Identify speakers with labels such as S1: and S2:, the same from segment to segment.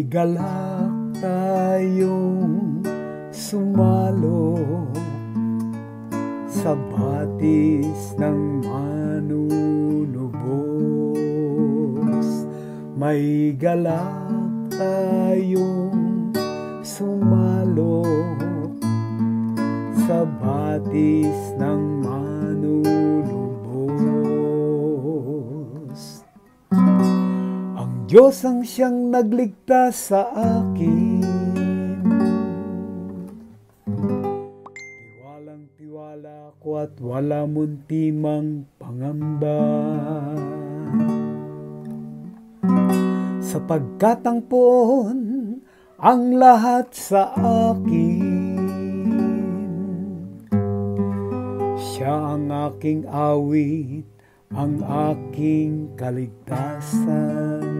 S1: May galak tayong sumalo sa batis ng manunubos. May galak tayong sumalo sa batis ng manunubos. Ang Diyos ang siyang nagligtas sa akin. Tiwalang-tiwala ko at wala muntimang pangamba, sapagkat ang poon ang lahat sa akin. Siya ang aking awit, ang aking kaligtasan.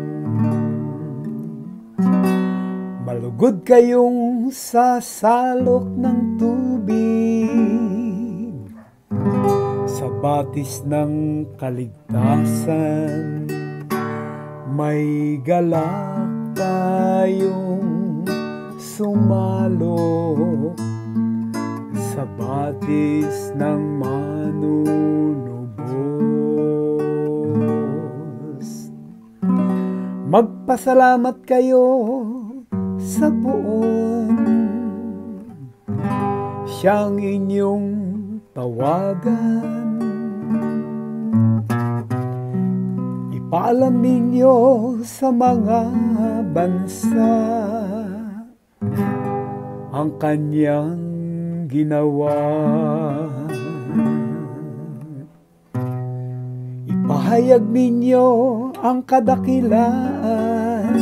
S1: Malugod kayong sasalok ng tubig sa batis ng kaligtasan. May galak tayong sumalo sa batis ng manunubos. Magpasalamat kayo sa poon, siyang inyong tawagan. Ipaalam ninyo sa mga bansa ang kanyang ginawa. Ipahayag ninyo ang kadakilaan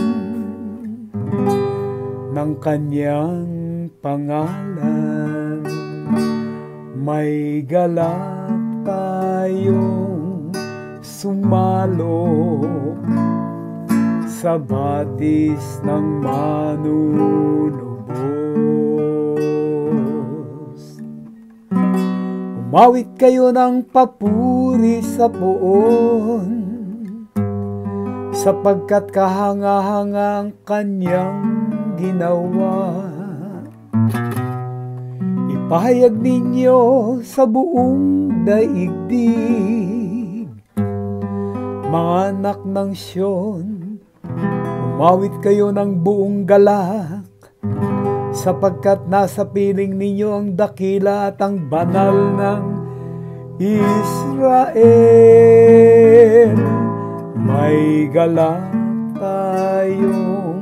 S1: ng kanyang pangalan. May galak tayong sumalo sa batis ng manunubos. Umawit kayo ng papuri sa poon, sapagkat kahanga-hanga ang kanyang ginawa. Ipahayag ninyo sa buong daigdig, mga anak ng Siyon, umawit kayo ng buong galak, sapagkat nasa piling ninyo ang dakila at ang banal ng Israel. May galak tayong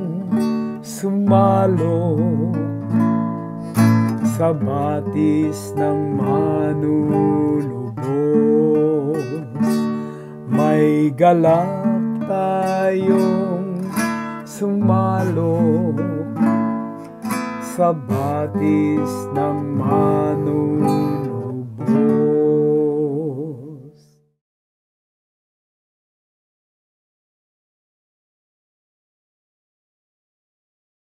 S1: sumalo sa batis ng manunubos. May galak tayong sumalo sa batis ng manunubos.